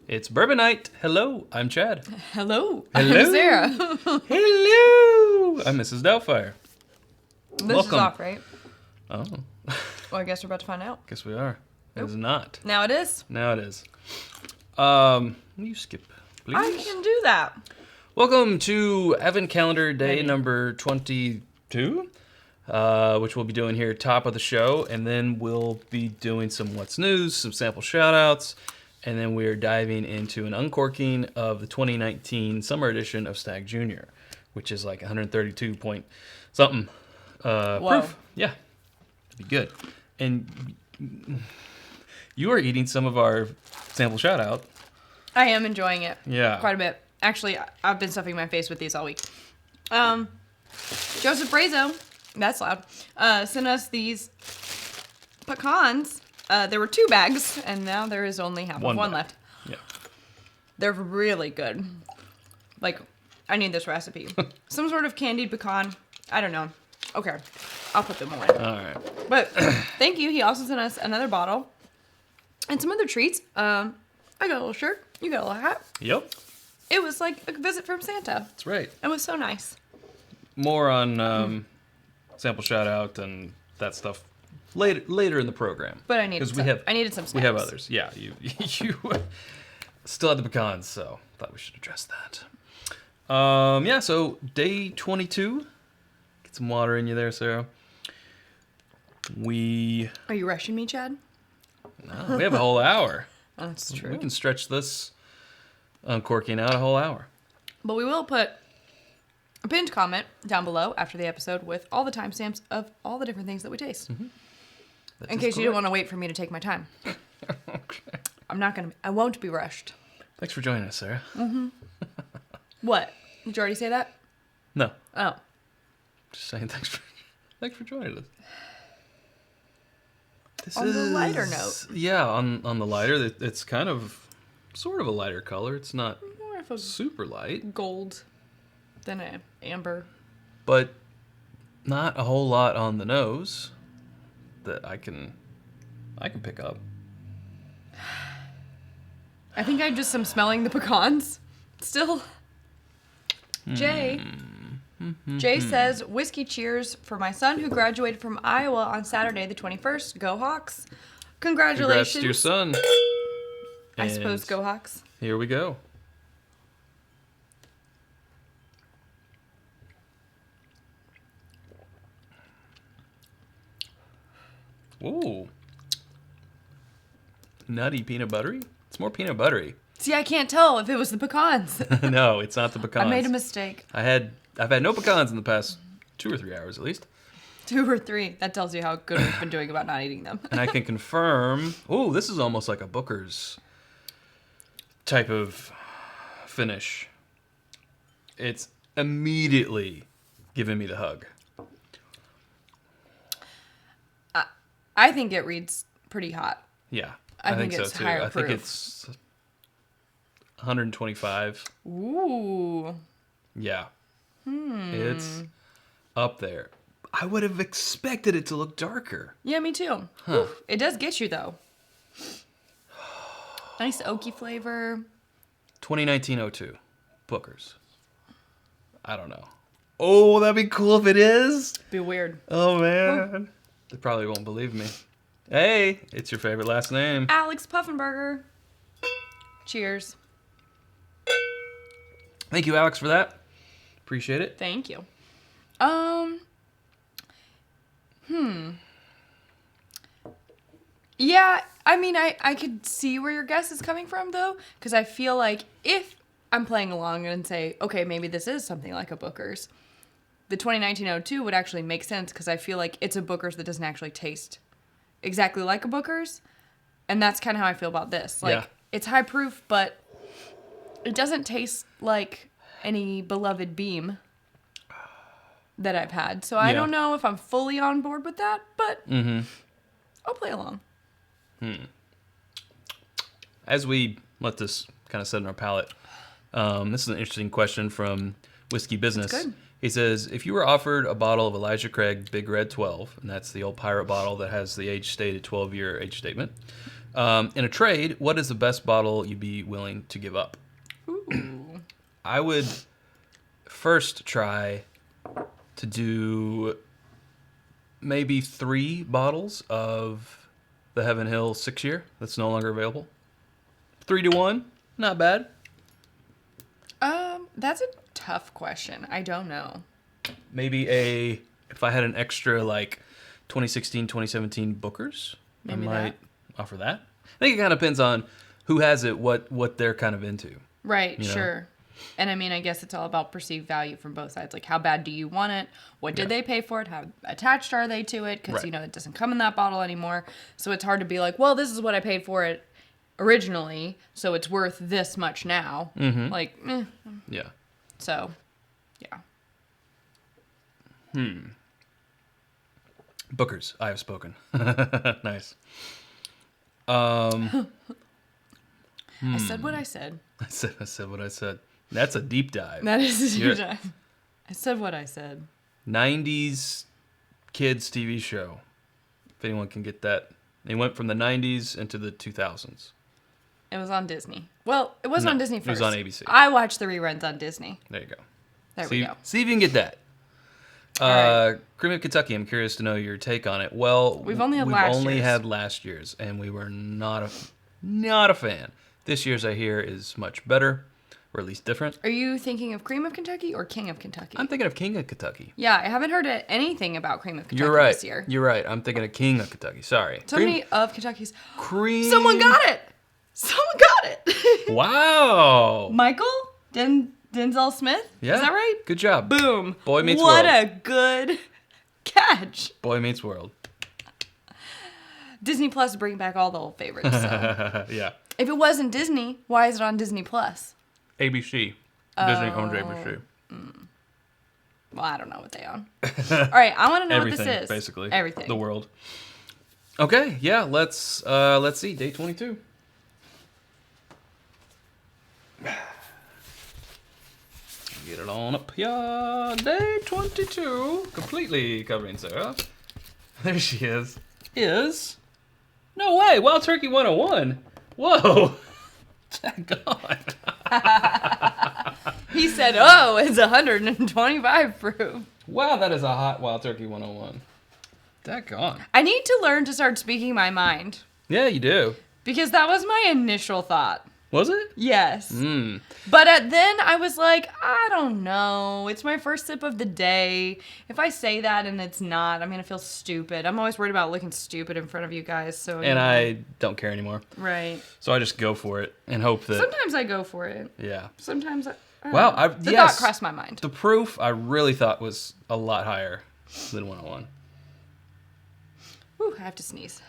It's Bourbon Night. Hello, I'm Chad. Hello, Hello. I'm Sarah. Hello, I'm Mrs. Doubtfire. This Welcome. is off, right? Oh, Well, I guess we're about to find out. guess we are. It Nope. is not. Now it is. Now it is. You skip, please. I can do that. Welcome to Advent Calendar Day number 22, which we'll be doing here top of the show, and then we'll be doing some What's News, some sample shout-outs, and then we're diving into an uncorking of the 2019 summer edition of Stagg Jr., which is like 132 point something proof. Yeah, it'd be good. And you are eating some of our sample shout-out. I am enjoying it. Yeah. Quite a bit. Actually, I've been stuffing my face with these all week. Joseph Brazo, that's loud, sent us these pecans. There were 2 bags, and now there is only half of one left. Yeah. They're really good. Like, I need this recipe. Some sort of candied pecan. I don't know. Okay. I'll put them away. All right. But thank you. He also sent us another bottle and some other treats. I got a little shirt. You got a little hat. Yep. It was like a visit from Santa. That's right. It was so nice. More on sample shout out and that stuff later in the program. But I needed some. I needed some snacks. We have others. Yeah, you still had the pecans, so thought we should address that. Yeah, so day 22. Get some water in you there, Sarah. Are you rushing me, Chad? No, we have a whole hour. That's true. We can stretch this uncorking out a whole hour. But we will put a pinned comment down below after the episode with all the timestamps of all the different things that we taste. Mm-hmm. In case you don't want to wait for me to take my time. Okay. I won't be rushed. Thanks for joining us, Sarah. Mm-hmm. What? Did you already say that? No. Oh. Just saying thanks for joining us. This on the lighter note. Yeah, on the lighter. It's kind of sort of a lighter color. It's not More of a super light, gold than an amber. but not a whole lot on the nose that I can pick up. I think I just am smelling the pecans. Still. Jay says, Whiskey cheers for my son who graduated from Iowa on Saturday the 21st. Go Hawks. Congratulations. Congrats to your son. I And suppose go Hawks. Here we go. Ooh. Nutty peanut buttery? It's more peanut buttery. See, I can't tell if it was the pecans. No, it's not the pecans. I made a mistake. I've had no pecans in the past 2 or 3 hours at least. 2 or 3. That tells you how good we've been doing about not eating them. And I can confirm, ooh, this is almost like a Booker's type of finish. It's immediately giving me the hug. I think it reads pretty hot. Yeah, I think so it's too. higher I think proof. it's 125. Ooh. Yeah. It's up there. I would have expected it to look darker. Yeah, me too. Huh. Oof, it does get you, though. Nice oaky flavor. 2019-02. Booker's. I don't know. Oh, that'd be cool if it is. Be weird. Oh, man. They probably won't believe me. Hey, it's your favorite last name. Alex Puffenberger. Cheers. Thank you, Alex, for that. Appreciate it. Thank you. Yeah, I mean, I could see where your guess is coming from, though, because I feel like if I'm playing along and say, okay, maybe this is something like a Booker's, the 2019-02 would actually make sense, because I feel like it's a Booker's that doesn't actually taste exactly like a Booker's, and that's kind of how I feel about this. Like, It's high proof, but it doesn't taste like any beloved Beam that I've had. So I don't know if I'm fully on board with that, but I'll play along. As we let this kind of set in our palate, this is an interesting question from Whiskey Business. That's good. He says, if you were offered a bottle of Elijah Craig Big Red 12, and that's the old pirate bottle that has the age stated 12-year age statement, In a trade, what is the best bottle you'd be willing to give up? Ooh. I would first try to do maybe 3 bottles of the Heaven Hill 6-year that's no longer available. 3 to 1, not bad. That's a tough question. I don't know. Maybe if I had an extra like 2016, 2017 Bookers, Maybe I might offer that. I think it kind of depends on who has it, what they're kind of into. Right, you know? sure. And I mean, I guess it's all about perceived value from both sides. Like, how bad do you want it? What did they pay for it? How attached are they to it? Because, Right. it doesn't come in that bottle anymore. So it's hard to be like, well, this is what I paid for it originally, so it's worth this much now. Mm-hmm. Like, Yeah. So, yeah. Bookers, I have spoken. Nice. I said what I said. I said what I said. That's a deep dive. That is a You're- deep dive. I said what I said. 90s kids TV show. If anyone can get that. They went from the 90s into the 2000s. It was on Disney. Well, it wasn't No, on Disney it first. was on ABC. I watched the reruns on Disney. There you go. There see, we go. See if you can get that. All right. Cream of Kentucky, I'm curious to know your take on it. Well, We've only had had last last year's, and we were not a fan. This year's, I hear, is much better, or at least different. Are you thinking of Cream of Kentucky or King of Kentucky? I'm thinking of King of Kentucky. Yeah, I haven't heard anything about Cream of Kentucky You're right. this year. You're right. I'm thinking of King of Kentucky. Sorry. So many of Kentucky's. Cream. Someone got it! Someone got it! Wow. Michael? Denzel Smith? Yeah. Is that right? Good job. Boom. Boy Meets what World. a good catch. Boy Meets World. Disney Plus is bringing back all the old favorites. So. Yeah. If it wasn't Disney, why is it on Disney Plus? ABC. Disney owns ABC. Well, I don't know what they own. All right, I want to know Everything, what this is. basically. Everything. The world. Okay, yeah, let's see. Day 22. Get it on up here. Day 22. Completely covering Sarah. There she is. No way. Wild Turkey 101. Whoa. God. He said, oh, it's 125 proof. Wow, that is a hot Wild Turkey 101. Daggone. I need to learn to start speaking my mind. Yeah, you do. Because that was my initial thought. Was it? Yes. Mm. But then I was like, I don't know. It's my first sip of the day. If I say that and it's not, I'm going to feel stupid. I'm always worried about looking stupid in front of you guys. So. And I don't care anymore. Right. So I just go for it and hope that. Sometimes I go for it. Yeah. Sometimes I don't Wow. know. The yes. thought crossed my mind. The proof I really thought was a lot higher than 101. Whew, I have to sneeze.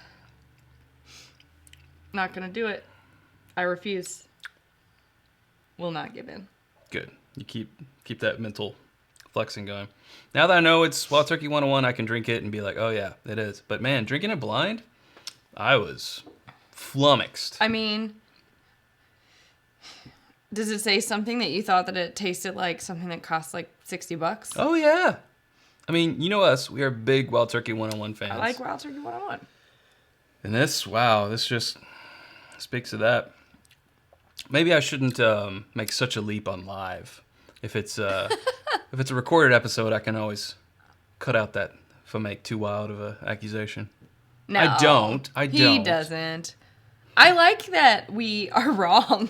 Not going to do it. I refuse. Will not give in. Good. You keep that mental flexing going. Now that I know it's Wild Turkey 101, I can drink it and be like, oh yeah, it is. But man, drinking it blind, I was flummoxed. I mean, does it say something that you thought that it tasted like something that cost like $60? Oh yeah. I mean, you know us. We are big Wild Turkey 101 fans. I like Wild Turkey 101. And this just speaks to that. Maybe I shouldn't make such a leap on live. If it's a recorded episode, I can always cut out that if I make too wild of a accusation. No, I don't. He doesn't. I like that we are wrong.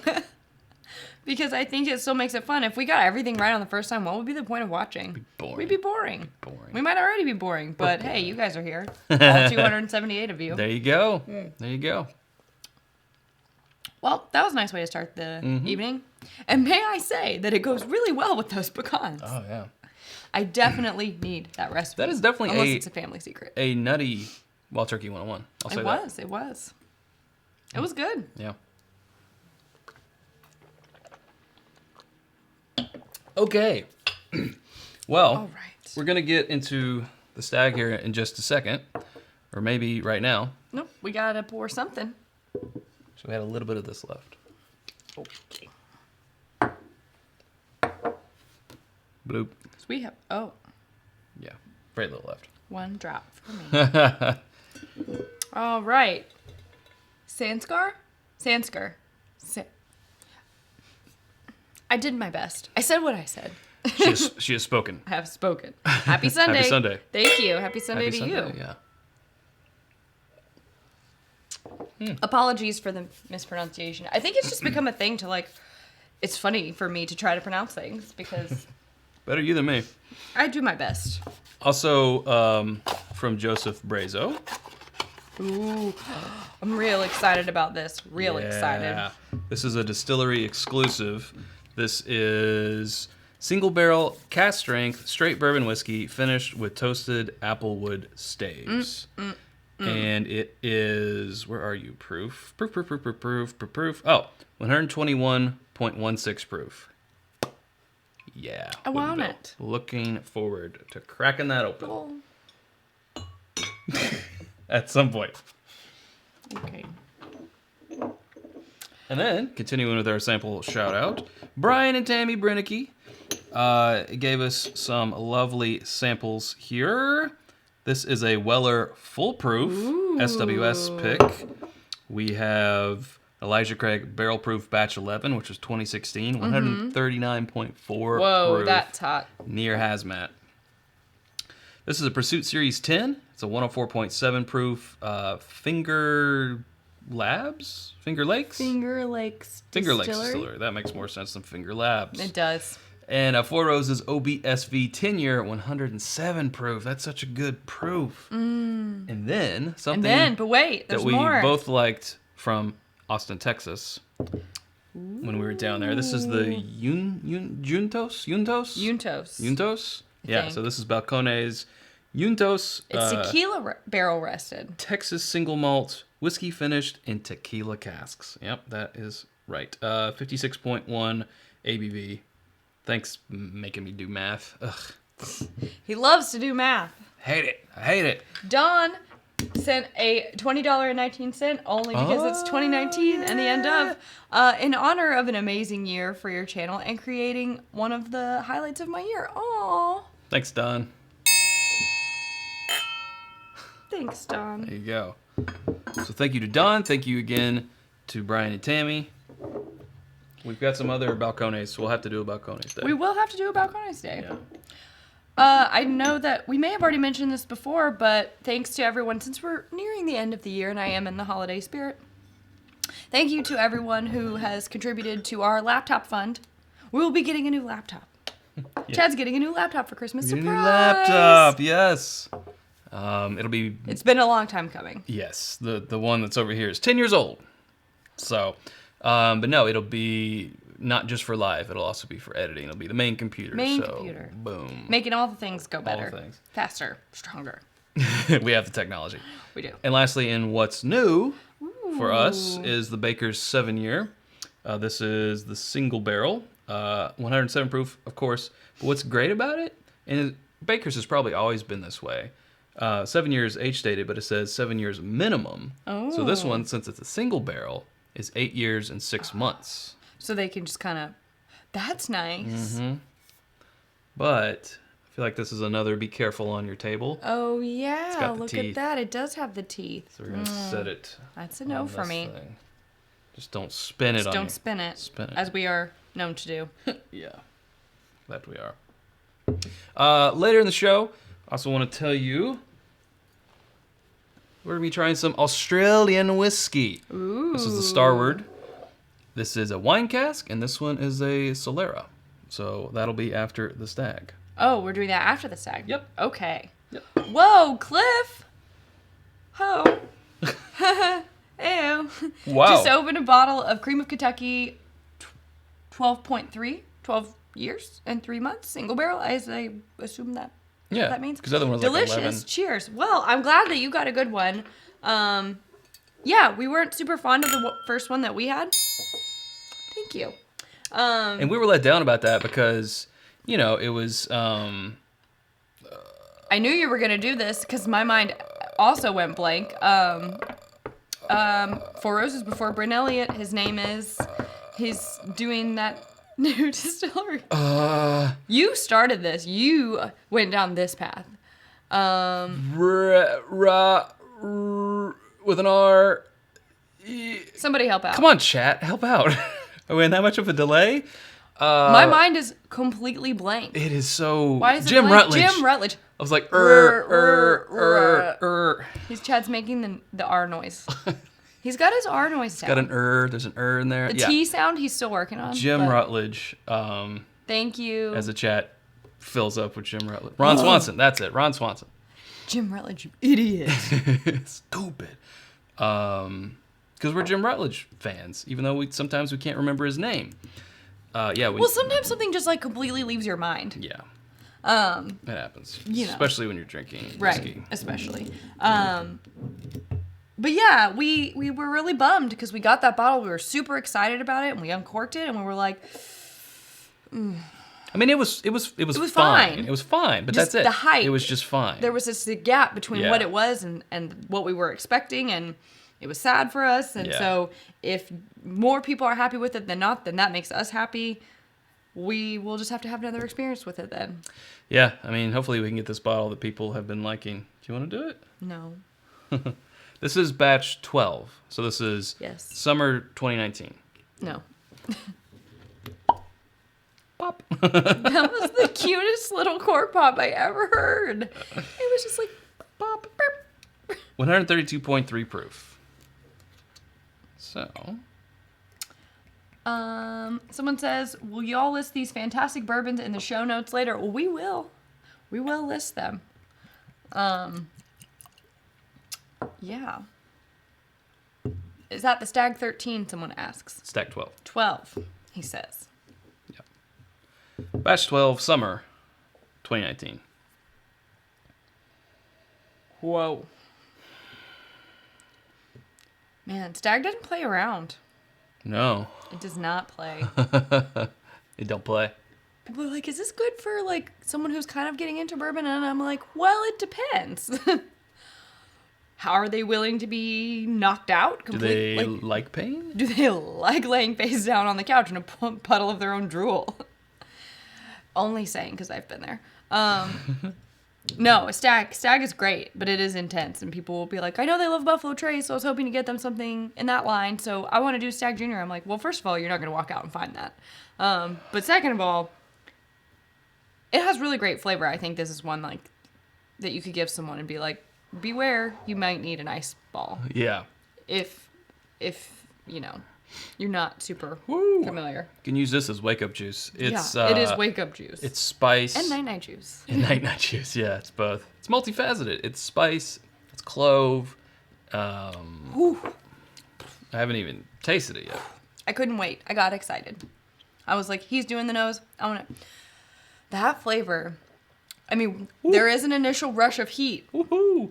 Because I think it still makes it fun. If we got everything right on the first time, what would be the point of watching? Boring. We'd be boring. Boring. We might already be boring, but boring. hey, you guys are here. All 278 of you. There you go. There you go. Well, that was a nice way to start the evening. And may I say that it goes really well with those pecans. Oh yeah. I definitely need that recipe. That is definitely unless it's a family secret. a nutty Wild Turkey 101. I'll say that. It was. It was good. Yeah. Okay. Well, All right. we're gonna get into the Stagg here in just a second, or maybe right now. Nope, we gotta pour something. So we had a little bit of this left. Okay. Bloop. So we have, Yeah, very little left. one drop for me. All right. Sanskar? Sanskar. I did my best. I said what I said. She has spoken. I have spoken. Happy Sunday. Happy Sunday. Thank you. Happy Sunday Happy to Sunday, you. Yeah. Apologies for the mispronunciation. I think it's just become a thing to like, it's funny for me to try to pronounce things because Better you than me. I do my best. Also, from Joseph Brazo. Ooh, I'm real excited about this. Real excited. This is a distillery exclusive. This is single barrel, cast strength, straight bourbon whiskey, finished with toasted applewood staves. And it is, where are you? Proof. Oh, 121.16 proof. Yeah. I want Bill. it. Looking forward to cracking that open Oh, at some point. okay. And then, continuing with our sample shout out, Brian and Tammy Brinicke gave us some lovely samples here. This is a Weller Full Proof SWS pick. We have Elijah Craig Barrel Proof Batch 11, which was 2016, 139.4 Whoa, proof, that's hot. near hazmat. This is a Pursuit Series 10. It's a 104.7 proof Finger Lakes Finger Lakes Distillery. That makes more sense than Finger Labs. It does. And Four Roses OBSV 10 year, 107 proof. That's such a good proof. And then something But wait, there's that we more. both liked from Austin, Texas, when we were down there. This is the Juntos. Yeah, think. so this is Balcones Juntos. It's tequila barrel rested. Texas single malt, whiskey finished in tequila casks. Yep, that is right. 56.1 ABV. Thanks making me do math. Ugh. He loves to do math. Hate it. I hate it. Don sent a $20.19 only because it's 2019 and the end of, in honor of an amazing year for your channel and creating one of the highlights of my year. Aww. Thanks, Don. Thanks, Don. There you go. So thank you to Don. Thank you again to Brian and Tammy. We've got some other balcones, so we'll have to do a balcones day. We will have to do a Balcones Day. Yeah. I know that we may have already mentioned this before, but thanks to everyone, since we're nearing the end of the year and I am in the holiday spirit, thank you to everyone who has contributed to our laptop fund. We will be getting a new laptop. Yeah. Chad's getting a new laptop for Christmas. Getting Surprise! a new laptop, yes. It'll be... It's been a long time coming. Yes, the one that's over here is 10 years old. So, but no, it'll be not just for live. It'll also be for editing. It'll be the main computer. Computer. Boom. Making all the things go better. the things. Faster. Stronger. We have the technology. We do. And lastly, in what's new for us is the Baker's 7 year. This is the single barrel, 107 proof, of course. But what's great about it, and Baker's has probably always been this way. 7 years age stated, but it says 7 years minimum. Oh. So this one, since it's a single barrel, is 8 years and 6 months. So they can just kind of... That's nice. Mm-hmm. But I feel like this is another be careful on your table. Oh, yeah. got the Look teeth. at that. It does have the teeth. So we're going to set it. That's a no on for this me. thing. Just don't spin it Just on don't you. spin it. Spin it. As we are known to do. Yeah, that we are. Later in the show, I also want to tell you we're going to be trying some Australian whiskey. Ooh. This is the Starward. This is a wine cask, and this one is a Solera. So that'll be after the Stag. Oh, we're doing that after the Stag? Yep. Okay. Yep. Whoa, Cliff! Ho! Ew. Wow. Just opened a bottle of Cream of Kentucky 12.3, 12 years and 3 months, single barrel, as I assume that Yeah, what that means. because the other one was Delicious. like 11. Cheers. Well, I'm glad that you got a good one. Yeah, we weren't super fond of the first one that we had. Thank you. And we were let down about that because, you know, it was... I knew you were going to do this because my mind also went blank. Four Roses Before Bryn Elliott, his name is. He's doing that new distillery. You started this. You went down this path. with an R... Somebody help out. Come on, chat, help out. Are we in that much of a delay? My mind is completely blank. It is so. Why is it Jim blank? Rutledge. Jim Rutledge. I was like, Chad's making the R noise. He's got his R noise sound. Got an There's an in there. The T sound he's still working on. Jim but Rutledge. Thank you. As the chat fills up with Jim Rutledge. Ron Swanson. That's it. Ron Swanson. Jim Rutledge, you idiot. Stupid. Because we're Jim Rutledge fans, even though sometimes we can't remember his name. Well, sometimes something just like completely leaves your mind. Yeah. That happens. Especially when you're drinking whiskey. Right, especially. But yeah, we were really bummed because we got that bottle. We were super excited about it, and we uncorked it, and we were like, I mean, it was fine. Fine. It was fine, but Just that's it. the hype. It was just fine. There was this gap between what it was and what we were expecting, and it was sad for us. And so if more people are happy with it than not, then that makes us happy. We will just have to have another experience with it then. Yeah, I mean, hopefully we can get this bottle that people have been liking. Do you want to do it? No. This is batch 12. So this is summer 2019. No. Pop. That was the cutest little cork pop I ever heard. It was just like pop. 132.3 proof. So. Someone says, will y'all list these fantastic bourbons in the show notes later? Well, we will. We will list them. Yeah. Is that the Stagg 13, someone asks? Stagg 12. 12, he says. Yeah. Batch 12, summer 2019. Whoa. Man, Stagg doesn't play around. No. It does not play. It don't play. People are like, is this good for like someone who's kind of getting into bourbon? And I'm like, well, it depends. How are they willing to be knocked out? Do they like pain? Do they like laying face down on the couch in a puddle of their own drool? Only saying because I've been there. No, Stagg is great, but it is intense. And people will be like, I know they love Buffalo Trace, so I was hoping to get them something in that line. So I want to do Stagg Jr. I'm like, well, first of all, you're not going to walk out and find that. But second of all, it has really great flavor. I think this is one like that you could give someone and be like, beware, you might need an ice ball. Yeah. If you know, you're not super familiar. You can use this as wake-up juice. It's, it is wake-up juice. It's spice. And night-night juice. And night-night juice, yeah, it's both. It's multifaceted. It's spice, it's clove. I haven't even tasted it yet. I couldn't wait. I got excited. I was like, he's doing the nose. I want to... That flavor... I mean, there is an initial rush of heat. Woohoo!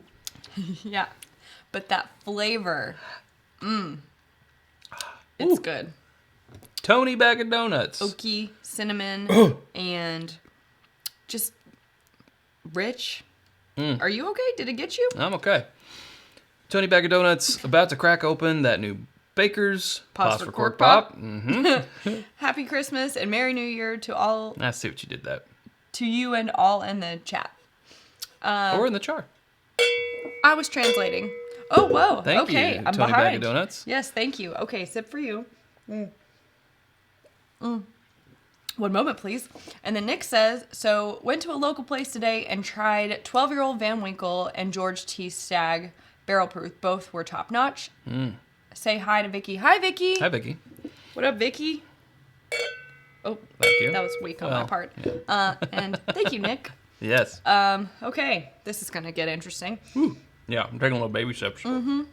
Yeah. But that flavor... It's good. Tony bag of donuts. Oaky, cinnamon, and just rich. Are you okay? Did it get you? I'm okay. Tony bag of donuts about to crack open that new Baker's Pause for cork pop. Happy Christmas and Merry New Year to all. I see what you did that. To you and all in the chat. Or in the char. I was translating. Oh, whoa. Thank okay, you, I'm Tony behind. Bag of Donuts. Yes, thank you. Okay, sip for you. One moment, please. And then Nick says, so went to a local place today and tried 12-year-old Van Winkle and George T. Stagg barrel proof. Both were top notch. Say hi to Vicky. Hi, Vicky. Hi, Vicky. What up, Vicky? Oh, thank you. That was weak on my part. Yeah. And thank you, Nick. Yes. Okay, this is gonna get interesting. Ooh. Yeah, I'm taking a little baby sips. Oh,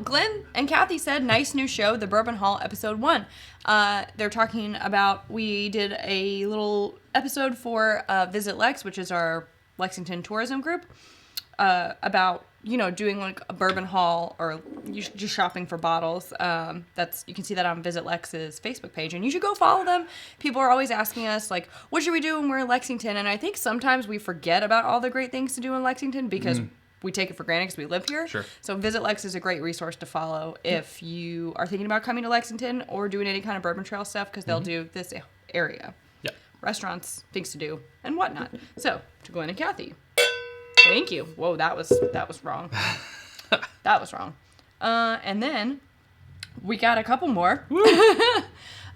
Glenn and Kathy said, nice new show, The Bourbon Hall, episode 1. They're talking about, we did a little episode for Visit Lex, which is our Lexington tourism group, about, you know, doing like a bourbon haul or just shopping for bottles. You can see that on Visit Lex's Facebook page, and you should go follow them. People are always asking us, like, what should we do when we're in Lexington? And I think sometimes we forget about all the great things to do in Lexington because we take it for granted because we live here. Sure. So Visit Lex is a great resource to follow if you are thinking about coming to Lexington or doing any kind of bourbon trail stuff, because they'll do this area. Yeah. Restaurants, things to do, and whatnot. So, to Glenn and Kathy. Thank you. Whoa, that was wrong. That was wrong. And then we got a couple more.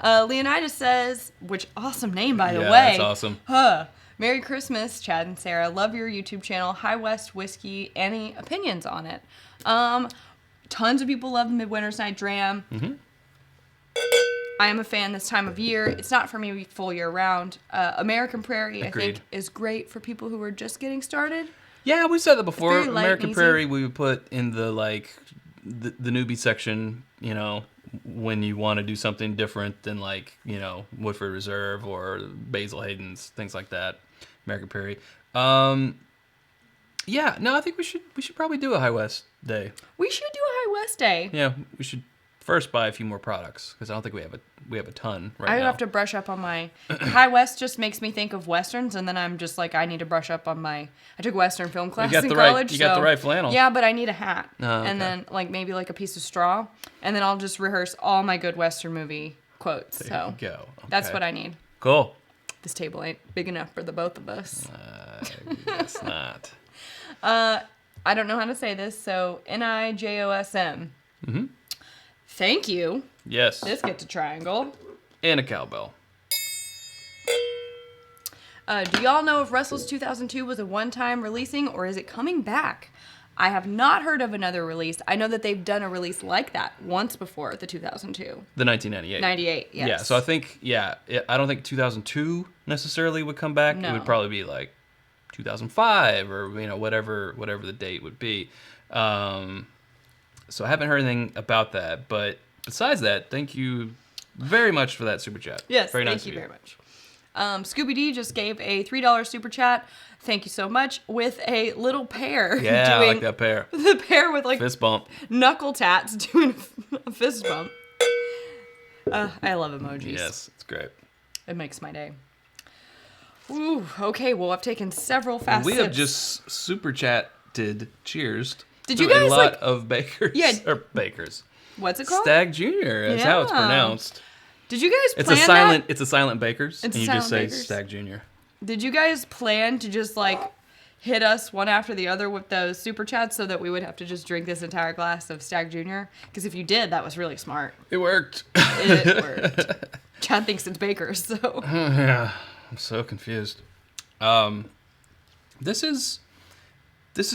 Leonidas says, which awesome name, by the way. That's awesome. Merry Christmas, Chad and Sarah. Love your YouTube channel, High West Whiskey. Any opinions on it? Tons of people love the Midwinter's Night Dram. Mm-hmm. I am a fan this time of year. It's not for me full year round. American Prairie, Agreed. I think, is great for people who are just getting started. Yeah, we said that before. Very light American and easy. Prairie, we would put in the the newbie section. You know, when you want to do something different than Woodford Reserve or Basil Hayden's, things like that. American Prairie. Yeah, no, I think we should probably do a High West day. We should do a High West day. Yeah, we should first buy a few more products because I don't think we have a ton right now. I have to brush up on my High West. Just makes me think of westerns, and then I'm just like, I need to brush up on my. I took Western film class in college. You got the right flannel. Yeah, but I need a hat, Okay. and then maybe a piece of straw, and then I'll just rehearse all my good Western movie quotes. There So you go. Okay. that's what I need. Cool. This table ain't big enough for the both of us. Guess not. I don't know how to say this, so NIJOSM. Mm-hmm. Thank you. Yes. This gets a triangle. And a cowbell. Do y'all know if Russell's 2002 was a one-time releasing or is it coming back? I have not heard of another release. I know that they've done a release like that once before, the 2002. The 1998. 98, yes. Yeah, so I think, I don't think 2002 necessarily would come back. No. It would probably be 2005 or, whatever the date would be. So I haven't heard anything about that. But besides that, thank you very much for that super chat. Yes, very nice thank you of very much. Scooby D just gave a $3 super chat. Thank you so much. With a little pear. Yeah, I like that pear. The pear with Fist bump. knuckle tats doing a fist bump. I love emojis. Yes, it's great. It makes my day. Ooh, okay, well, I've taken several fast We sips. have just super chatted cheers. Did to you guys, a lot of bakers? Yeah. Or bakers. What's it called? Stagg Jr. That's how it's Yeah. pronounced. Did you guys It's plan a silent. that? It's a silent bakers, It's and you silent just say bakers. Stagg Jr. Did you guys plan to just hit us one after the other with those super chats so that we would have to just drink this entire glass of Stagg Jr.? Because if you did, that was really smart. It worked. It worked. Chad thinks it's bakers, so. Yeah, I'm so confused. This is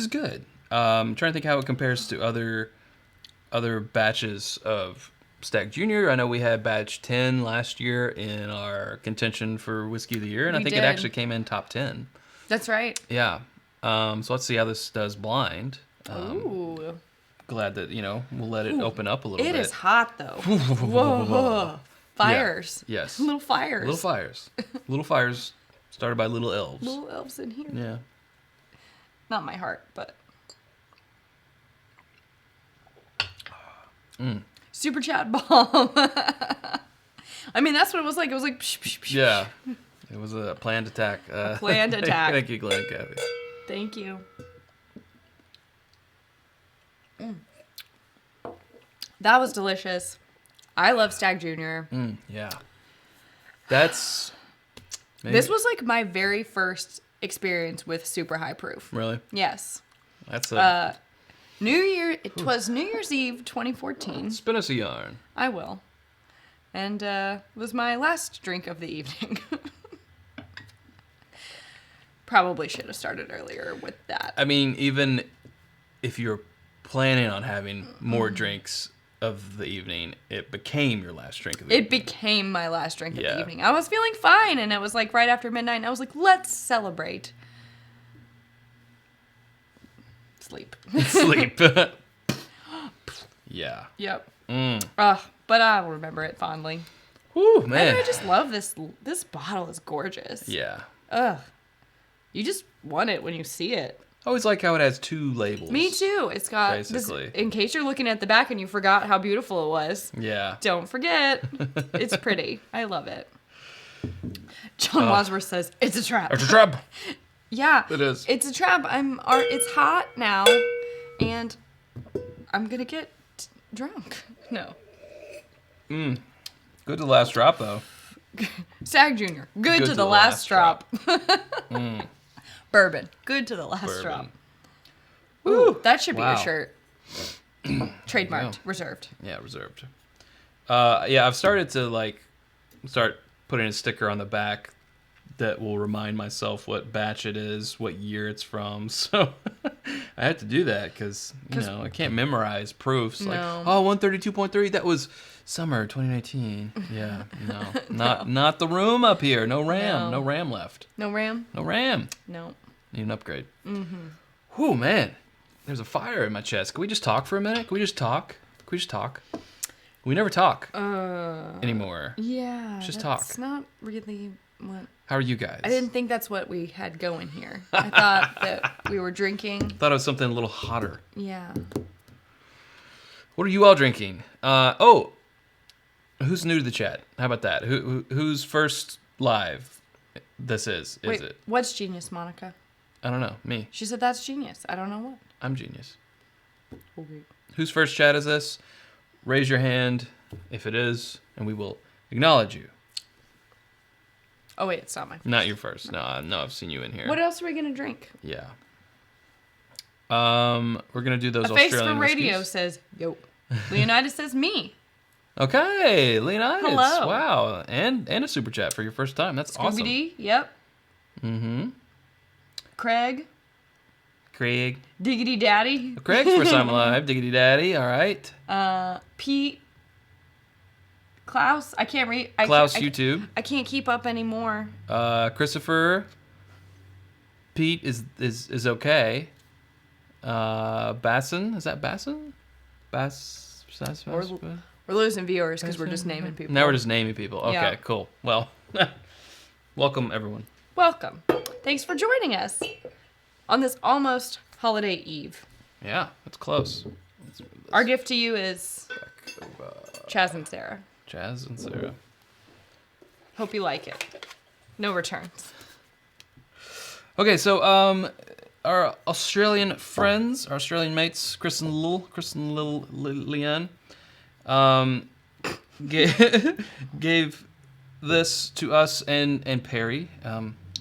good. I'm trying to think how it compares to other batches of Stagg Jr. I know we had batch 10 last year in our contention for Whiskey of the Year, and I We think did. it actually came in top 10. That's right. Yeah. So let's see how this does blind. Ooh. Glad that, we'll let it open up a little bit. It is hot, though. Whoa. Fires. Yeah. Yes. Little fires. Little fires. Little fires started by little elves. Little elves in here. Yeah. Not my heart, but. Super chat bomb. I mean, that's what it was like. It was like. Psh, psh, psh, Yeah. It was a planned attack. Planned attack. Thank you, Glenn Kathy. Thank you. That was delicious. I love Stagg Jr. Yeah. That's... maybe- This was my very first experience with super high proof. Really? Yes. That's a... It was New Year's Eve 2014. spin us a yarn. I will. And it was my last drink of the evening. Probably should have started earlier with that. I mean, even if you're planning on having more drinks of the evening, it became your last drink of the evening. It became my last drink of Yeah. the evening. I was feeling fine, and it was right after midnight, and I was like, let's celebrate. Sleep. Sleep. Yeah. Yep. Mm. But I'll remember it fondly. Whew, And man. I just love this. This bottle is gorgeous. Yeah. Ugh. You just want it when you see it. I always like how it has two labels. Me too. It's got Basically. in case you're looking at the back and you forgot how beautiful it was. Yeah. Don't forget. It's pretty. I love it. John Wadsworth says, it's a trap. It's a trap. Yeah. It is. It's a trap. It's hot now, and I'm going to get drunk. No. Good to the last drop, though. Stagg Jr. Good to the last drop. Bourbon. Good to the last Bourbon. drop. Ooh, that should be wow. your shirt. Trademarked, reserved. Yeah, reserved. Yeah, I've started to start putting a sticker on the back that will remind myself what batch it is, what year it's from. So I had to do that because I can't memorize proofs. No. Like 132.3. That was summer 2019. Yeah, no, not the room up here. No RAM. No RAM left. No RAM. No RAM. No. Need an upgrade. Mm-hmm. Whew, man. There's a fire in my chest. Can we just talk for a minute? Can we just talk? We never talk anymore. Yeah. Just talk. It's not really what. How are you guys? I didn't think that's what we had going here. I thought that we were drinking. Thought it was something a little hotter. Yeah. What are you all drinking? Who's new to the chat? How about that? Who's first live? This is Wait, it? what's genius, Monica? I don't know. Me. She said that's genius. I don't know what. I'm genius. Okay. Whose first chat is this? Raise your hand if it is, and we will acknowledge you. Oh wait, it's not my. Not your first. No, I've seen you in here. What else are we gonna drink? Yeah. We're gonna do those A face Australian for radio whiskeys. says yo. Leonidas says me. Okay, Leonidas. Hello. Wow, and a super chat for your first time. That's awesome. Scooby D. Yep. Mm-hmm. Craig. Diggity Daddy. Craig's first time alive. Diggity Daddy. All right. Pete. Klaus. I can't read. Klaus YouTube. I can't keep up anymore. Christopher. Pete is okay. Basson. Is that Basson? We're losing viewers because we're just naming people. Now we're just naming people. Okay, Yeah. cool. Well, welcome everyone. Welcome. Thanks for joining us on this almost holiday eve. Yeah, that's close. Our gift to you is Chaz and Sarah. Chaz and Sarah. Hope you like it. No returns. Okay, so our Australian friends, our Australian mates, Chris and Leanne, gave this to us and Perry.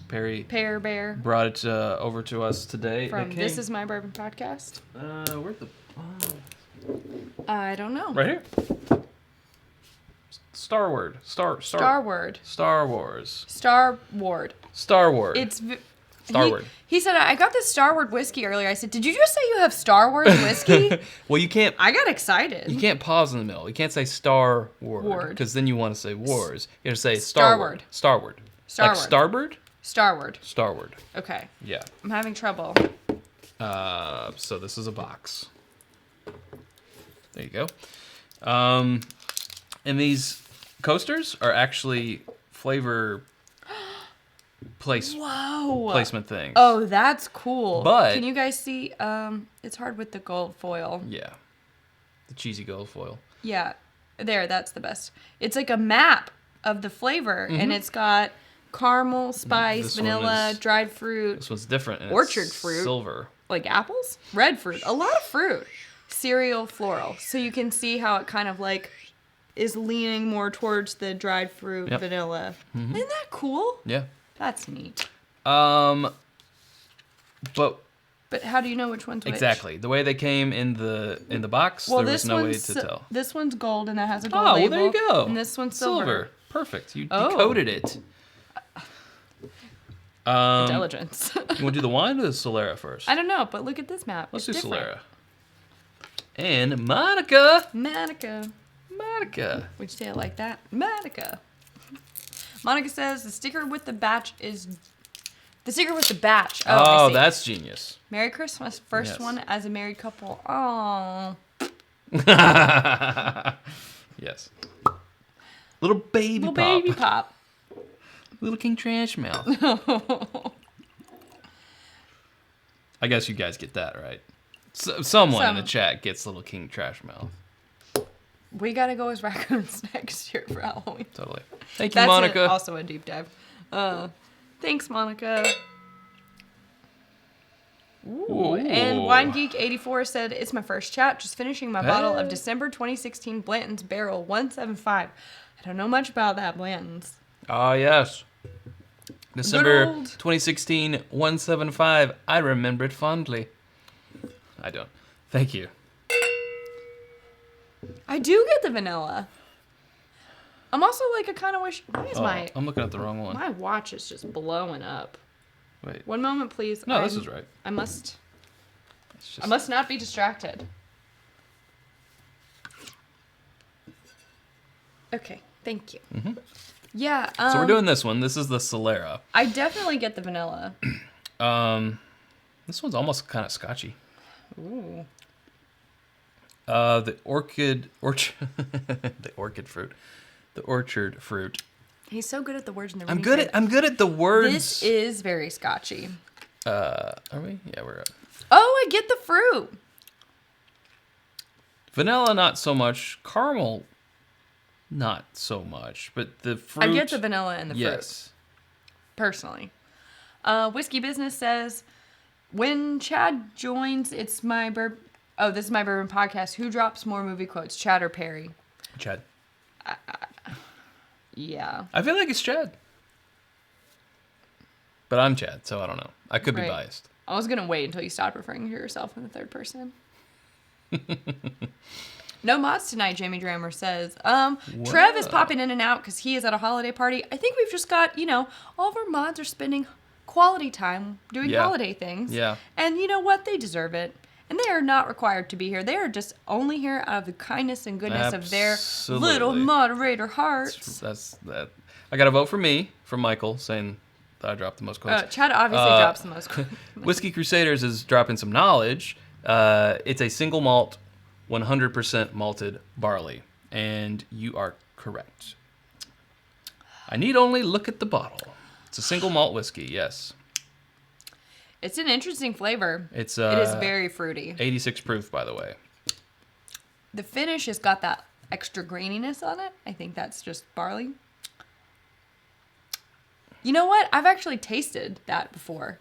Perry Pear Bear brought it over to us today. from This Is My Bourbon Podcast. Where's the? I don't know. Right here. Star Wars. Star Word. Star Wars. Star Ward. Star Wars. It's Star Ward. He said, I got this Star Ward whiskey earlier. I said, did you just say you have Star Wars whiskey? Well, you can't. I got excited. You can't pause in the middle. You can't say Star Ward because then you want to say wars. You have to say Star Ward. Star Ward. Star like Ward. Starboard. Star Ward. Star Ward. Okay. Yeah. I'm having trouble. So this is a box. There you go. And these coasters are actually flavor placement things. Oh, that's cool. But can you guys see? It's hard with the gold foil. Yeah. The cheesy gold foil. Yeah. There, that's the best. It's like a map of the flavor, and it's got caramel, spice, This vanilla, dried fruit, This one's different. And Orchard it's fruit. Silver. like apples, red fruit, a lot of fruit, cereal, floral. So you can see how it kind of like is leaning more towards the dried fruit, vanilla. Isn't that cool? Yeah. That's neat. But how do you know which one's which? exactly the way they came in the box, there was no way to tell. This one's gold and it has a gold Oh, label. well, there you go. And this one's silver. Perfect. You decoded it. Intelligence. You want to do the wine or the Solera first? I don't know, but look at this map. Let's It's do different. Solera. And Monica. Monica. Would you say it like that? Monica. Monica says the sticker with the batch is... The sticker with the batch. Oh, I see. That's genius. Merry Christmas. First one as a married couple. Oh. Yes. Little baby Little pop. baby pop. Little King Trash Mouth. I guess you guys get that, right? Someone in the chat gets Little King Trash Mouth. We gotta go as raccoons next year for Halloween. Totally. Thank you, Monica. That's also a deep dive. Thanks, Monica. Ooh. And WineGeek84 said, it's my first chat. Just finishing my bottle of December 2016 Blanton's Barrel 175. I don't know much about that Blanton's. Ah, yes. December 2016 175. I remember it fondly. I don't. Thank you. I do get the vanilla. I'm also like, I kind of wish. Why is I'm looking at the wrong one. my watch is just blowing up? Wait. One moment, please. No, this is right. I must It's not be distracted. Okay, thank you. Mm-hmm. Yeah. So we're doing this one. This is the Solera. I definitely get the vanilla. This one's almost kind of scotchy. Ooh. The orchard fruit. The orchard fruit. He's so good at the words. And I'm good at the words. This is very scotchy. Are we? Yeah, we're up. Oh, I get the fruit. Vanilla, not so much. Caramel, not so much. But the fruit. I get the vanilla and the fruit. Yes. Personally. Whiskey Business says, when Chad joins, it's my this is my bourbon podcast. Who drops more movie quotes, Chad or Perry? Chad. Yeah. I feel like it's Chad. But I'm Chad, so I don't know. I could be Right. biased. I was gonna wait until you stopped referring to yourself in the third person. No mods tonight, Jamie Drammer says. Trev is popping in and out because he is at a holiday party. I think we've just got, all of our mods are spending quality time doing holiday things. Yeah. And you know what? They deserve it. And they are not required to be here. They are just only here out of the kindness and goodness of their little moderator hearts. That's that. I got a vote for me, from Michael, saying that I dropped the most quotes. Chad obviously drops the most quotes. Whiskey Crusaders is dropping some knowledge. It's a single malt, 100% malted barley. And you are correct. I need only look at the bottle. It's a single malt whiskey, yes. It's an interesting flavor. It is very fruity. 86 proof, by the way. The finish has got that extra graininess on it. I think that's just barley. You know what? I've actually tasted that before.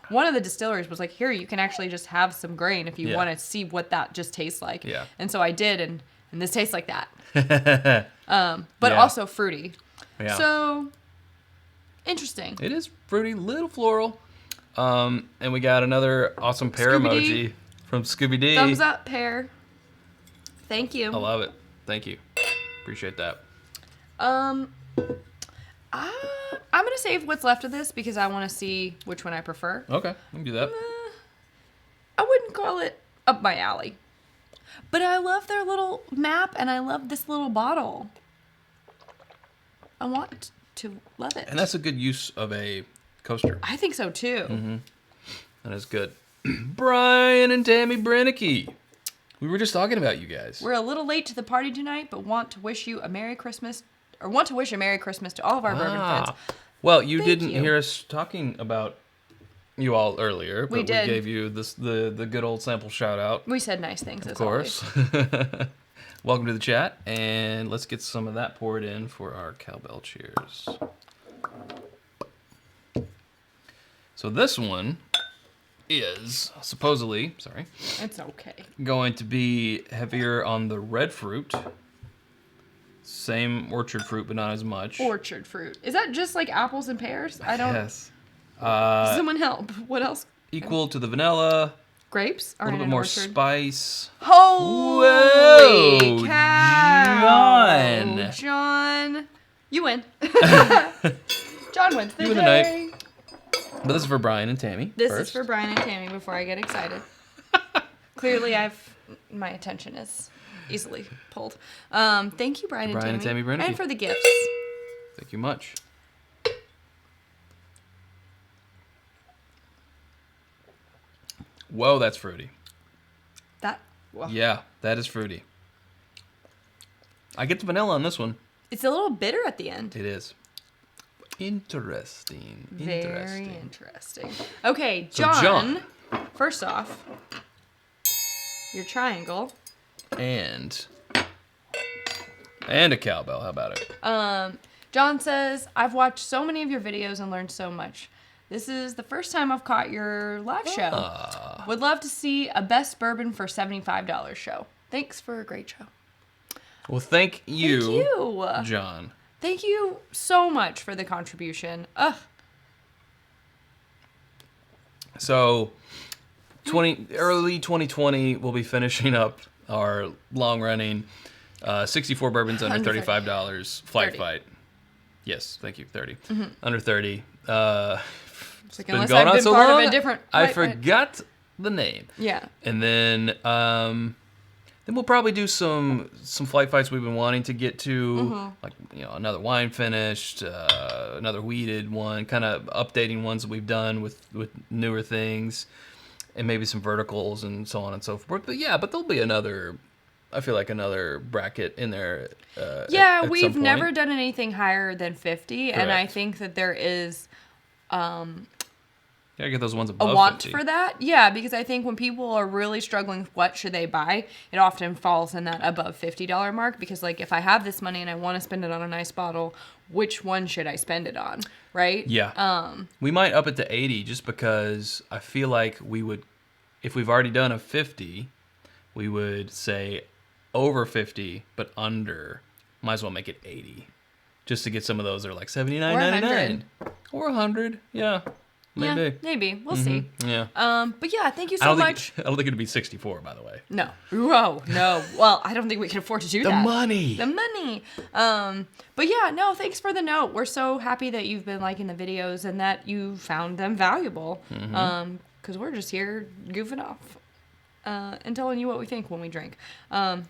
One of the distilleries was like, here, you can actually just have some grain if you want to see what that just tastes like. Yeah. And so I did, and this tastes like that. But also fruity. Yeah. So, interesting. It is fruity, little floral. And we got another awesome pear Scooby-Dee. emoji from Scooby-Dee. Thumbs up, pear. Thank you. I love it. Thank you. Appreciate that. I'm going to save what's left of this because I want to see which one I prefer. Okay, we can do that. I wouldn't call it up my alley. But I love their little map and I love this little bottle. I want to love it. And that's a good use of a coaster. I think so too. Mm-hmm. That is good. Brian and Tammy Brenicky. We were just talking about you guys. We're a little late to the party tonight, but want to wish a Merry Christmas to all of our bourbon friends. Well, you Thank didn't you. hear us talking about you all earlier, but we did. gave you the good old sample shout out. We said nice things, Of course. Welcome to the chat, and let's get some of that poured in for our cowbell cheers. So this one is supposedly, It's okay. going to be heavier on the red fruit. Same orchard fruit, but not as much. Orchard fruit. Is that just like apples and pears? I don't. Yes. Someone help. What else? Equal to the vanilla. Grapes A are in little an bit more orchard. spice. Holy Whoa, cow! John. John, you win. John wins the You win the day. night. But this is for Brian and Tammy. This first. is for Brian and Tammy before I get excited. Clearly, my attention is easily pulled. Thank you, Brian and Tammy. Brenicky. And for the gifts. Thank you much. Whoa, that's fruity. Well, Yeah, that is fruity. I get the vanilla on this one. it's a little bitter at the end. It is. Interesting. Very interesting. Okay, So, John. First off, your triangle. And a cowbell. How about it? John says, I've watched so many of your videos and learned so much. This is the first time I've caught your live show. Would love to see a best bourbon for $75 show. Thanks for a great show. Well, thank you, Thank you. John. Thank you so much for the contribution. Ugh. So, Early 2020, we'll be finishing up our long-running 64 bourbons under $35 flight 30. fight. Yes, thank you, 30. Mm-hmm. Under 30. It's like, Been unless going I've on been so part long, of a different I flight fight. forgot the name. Yeah. And then we'll probably do some flight fights we've been wanting to get to, like another wine finished, another weeded one, kind of updating ones that we've done with newer things, and maybe some verticals and so on and so forth. But there'll be another. I feel like another bracket in there. At we've some point. never done anything higher than 50, and I Correct. think that there is Gotta get those ones a above want 50. for that. Yeah, because I think when people are really struggling with what should they buy, it often falls in that above $50 mark. Because like, if I have this money and I want to spend it on a nice bottle, which one should I spend it on? Right? Yeah. We might up it to 80 just because I feel like we would, if we've already done a 50, we would say over 50 but under. Might as well make it 80 just to get some of those that are like $79.99 or 100. Yeah. Maybe. Yeah, maybe. We'll see. Yeah. But yeah, thank you so much. I don't think it'd be 64, by the way. No. Whoa, no. Well, I don't think we can afford to do The that. money. The money. But yeah, no, thanks for the note. We're so happy that you've been liking the videos and that you found them valuable. Because we're just here goofing off and telling you what we think when we drink. That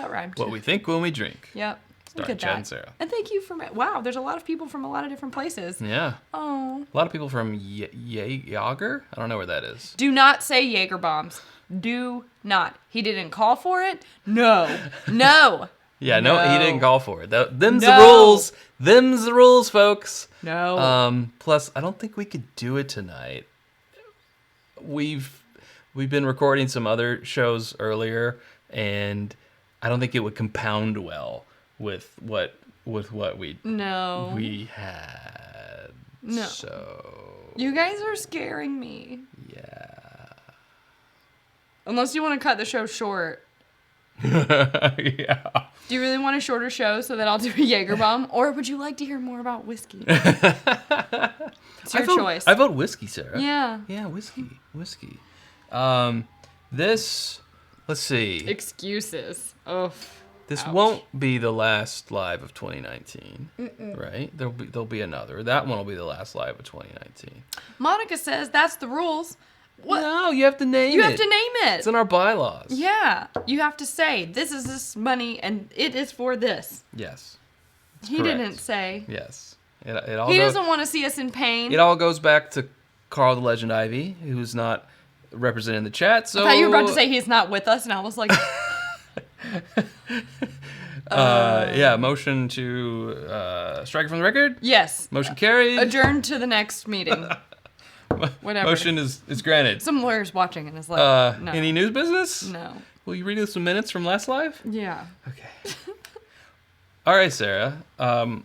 rhymed. What we think when we drink. Yep. Look Starring at Chad that. and Sarah. And thank you for wow. There's a lot of people from a lot of different places. Yeah. Oh. A lot of people from Yager? I don't know where that is. Do not say Jaeger bombs. Do not. He didn't call for it. No. No. Yeah, no, he didn't call for it. Them's the No. rules. Them's the rules, folks. No. Plus, I don't think we could do it tonight. We've been recording some other shows earlier, and I don't think it would compound well with what we No. we had. No. So You guys are scaring me. yeah. Unless you want to cut the show short. Yeah. Do you really want a shorter show so that I'll do a Jaeger bomb? Or would you like to hear more about whiskey? It's your choice. I vote whiskey, Sarah. Yeah. Yeah, whiskey. This, let's see. Excuses. Oh. This Ouch. won't be the last live of 2019, right? There'll be another. That one will be the last live of 2019. Monica says that's the rules. What? No, you have to name it. You have to name it. It's in our bylaws. Yeah. You have to say, this is this money and it is for this. Yes. He correct. didn't say. Yes. It all He goes, doesn't want to see us in pain. It all goes back to Carl the Legend Ivy, who's not represented in the chat. So I thought you were about to say he's not with us, and I was like, yeah, motion to strike it from the record. yes. Motion carried. Adjourn to the next meeting. Whatever. Motion is granted. Some lawyer's watching and is like, no. Any news business? No. Will you read us some minutes from last live? Yeah. Okay. All right, Sarah.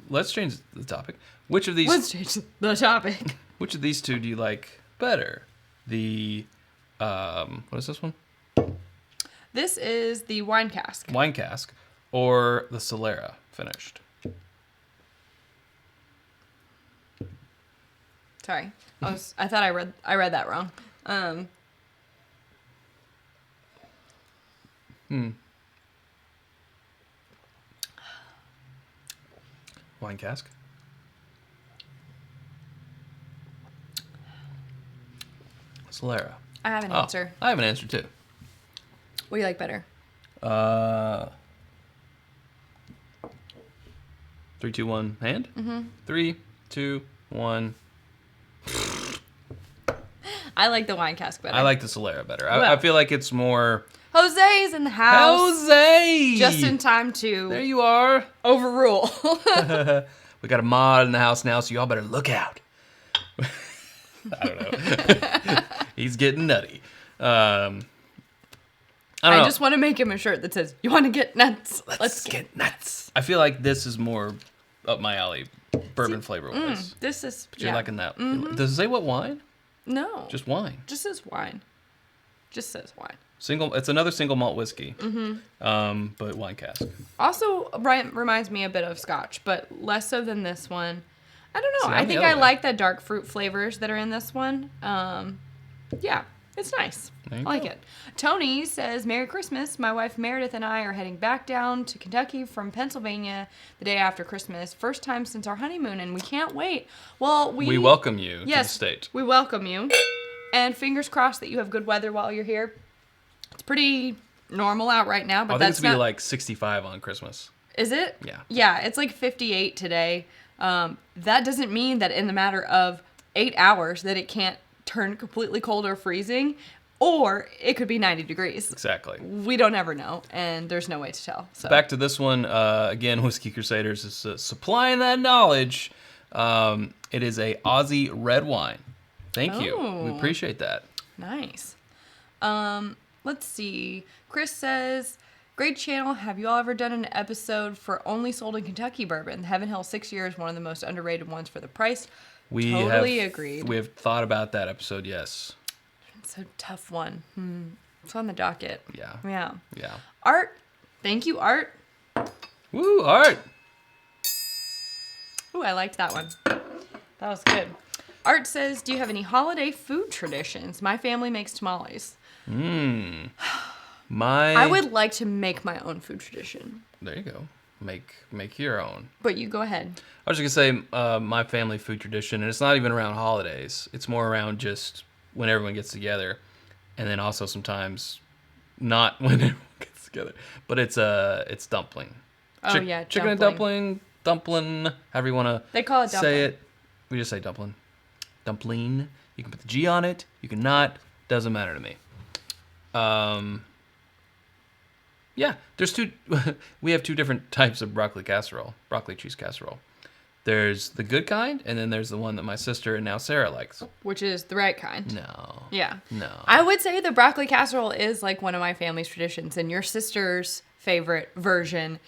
Let's change the topic. Which of these? Let's change the topic. Which of these two do you like better? The what is this one? This is the wine cask. Wine cask, or the Solera finished? Sorry. I thought I read that wrong. Wine cask. Solera. I have an answer. I have an answer too. What do you like better? 3, 2, 1, hand? Mm-hmm. 3, 2, 1. I like the wine cask better. I like the Solera better. Well. I feel like it's more... Jose's in the house. Jose! Just in time to There you are. overrule. We got a mod in the house now, so y'all better look out. I don't know. He's getting nutty. I don't know. just want to make him a shirt that says, "You want to get nuts? Let's get nuts. I feel like this is more up my alley, bourbon flavor wise. This is. But you're yeah. liking that. Does it say what wine? No. Just wine. Just says wine. Just says wine. It's another single malt whiskey. But wine cask. Also, reminds me a bit of Scotch, but less so than this one. I don't know. See, I I'm the think other I way. like the dark fruit flavors that are in this one. Yeah. It's nice. There I you like go. it. Tony says, Merry Christmas. My wife Meredith and I are heading back down to Kentucky from Pennsylvania the day after Christmas. First time since our honeymoon, and we can't wait. Well, we welcome you to the Yes, state. we welcome you. And fingers crossed that you have good weather while you're here. It's pretty normal out right now, but I think that's it's going to not... be like 65 on Christmas. Is it? Yeah. Yeah, it's like 58 today. That doesn't mean that in the matter of 8 hours that it can't turn completely cold or freezing, or it could be 90 degrees. Exactly. We don't ever know, and there's no way to tell. So Back to this one. Again, Whiskey Crusaders is supplying that knowledge. It is a Aussie red wine. Thank you. We Oh. appreciate that. Nice. Let's see. Chris says, great channel. Have you all ever done an episode for only sold in Kentucky bourbon? The Heaven Hill 6 year is one of the most underrated ones for the price. Totally agreed. We have thought about that episode, yes. It's a tough one. It's on the docket. Yeah. Yeah. Art. Thank you, Art. Woo, Art. Ooh, I liked that one. That was good. Art says, do you have any holiday food traditions? My family makes tamales. I would like to make my own food tradition. There you go. Make your own. But you go ahead. I was just going to say my family food tradition, and it's not even around holidays. It's more around just when everyone gets together. And then also sometimes not when everyone gets together. But it's dumpling. Oh, yeah, Chicken and dumpling, however you want to They call it say dumpling. it. We just say dumpling. Dumpling. You can put the G on it. You can not. Doesn't matter to me. Yeah, there's we have two different types of broccoli cheese casserole. There's the good kind, and then there's the one that my sister and now Sarah likes. Which is the right kind. No. Yeah. No. I would say the broccoli casserole is like one of my family's traditions, and your sister's favorite version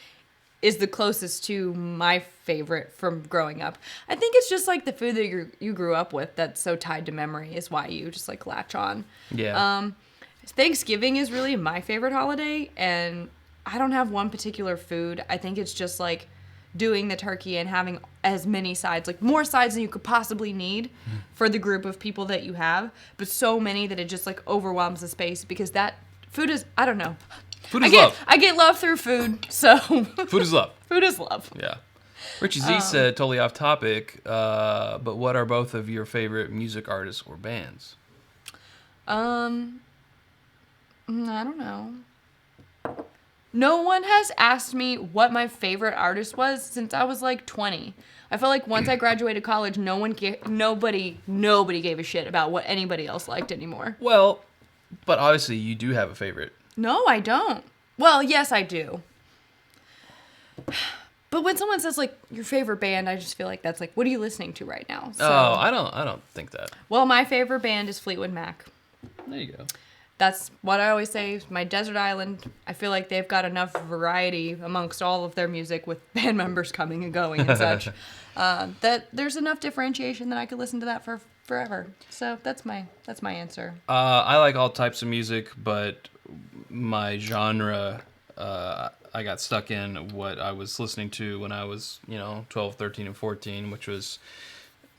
is the closest to my favorite from growing up. I think it's just like the food that you grew up with that's so tied to memory is why you just like latch on. Yeah. Thanksgiving is really my favorite holiday, and I don't have one particular food. I think it's just like doing the turkey and having as many sides, like more sides than you could possibly need for the group of people that you have, but so many that it just like overwhelms the space because that food is, I don't know. Food is love. I get love through food, so. Food is love. Food is love. Yeah. Richie Z said, totally off topic, but what are both of your favorite music artists or bands? I don't know. No one has asked me what my favorite artist was since I was like 20. I feel like once I graduated college, nobody gave a shit about what anybody else liked anymore. Well, but obviously you do have a favorite. No, I don't. Well, yes, I do. But when someone says like your favorite band, I just feel like that's like, what are you listening to right now? So, Oh, I don't think that. well, my favorite band is Fleetwood Mac. There you go. That's what I always say. My desert island, I feel like they've got enough variety amongst all of their music with band members coming and going and such, that there's enough differentiation that I could listen to that for forever. So that's my answer. I like all types of music, but my genre, I got stuck in what I was listening to when I was, 12, 13, and 14, which was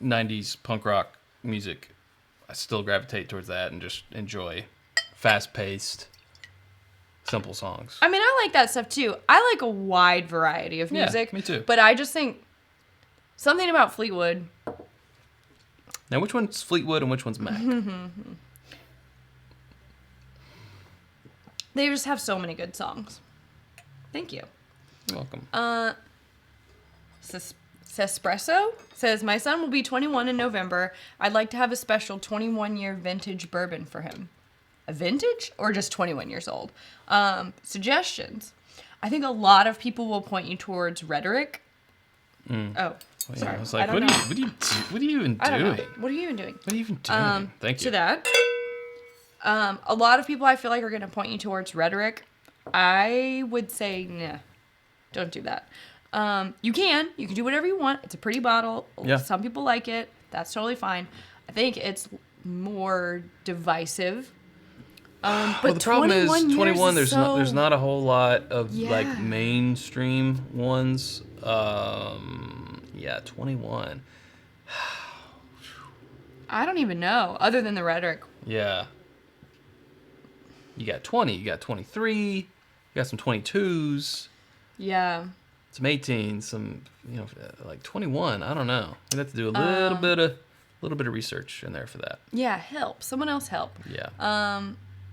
90s punk rock music. I still gravitate towards that and just enjoy fast-paced, simple songs. I mean, I like that stuff too. I like a wide variety of music. Me too. But I just think something about Fleetwood. Now, which one's Fleetwood and which one's Mac? They just have so many good songs. Thank you. You're welcome. Sespresso says, my son will be 21 in November. I'd like to have a special 21-year vintage bourbon for him. A vintage or just 21 years old? Suggestions. I think a lot of people will point you towards rhetoric. Oh, sorry. I was like, I don't know. what are you even I don't know. doing? What are you even doing? What are you even doing? Thank you. To that. A lot of people I feel like are going to point you towards rhetoric. I would say, nah, don't do that. You can do whatever you want. It's a pretty bottle. Yeah. Some people like it. That's totally fine. I think it's more divisive. But Well, the problem is 21. Years There's not a whole lot of like Yeah. mainstream ones. 21. I don't even know, other than the rhetoric. Yeah, You got 20. You got 23. You got some 22s. Yeah. Some 18. Some like 21. I don't know. You have to do a little bit of research in there for that. Yeah. Help. Someone else help. Yeah.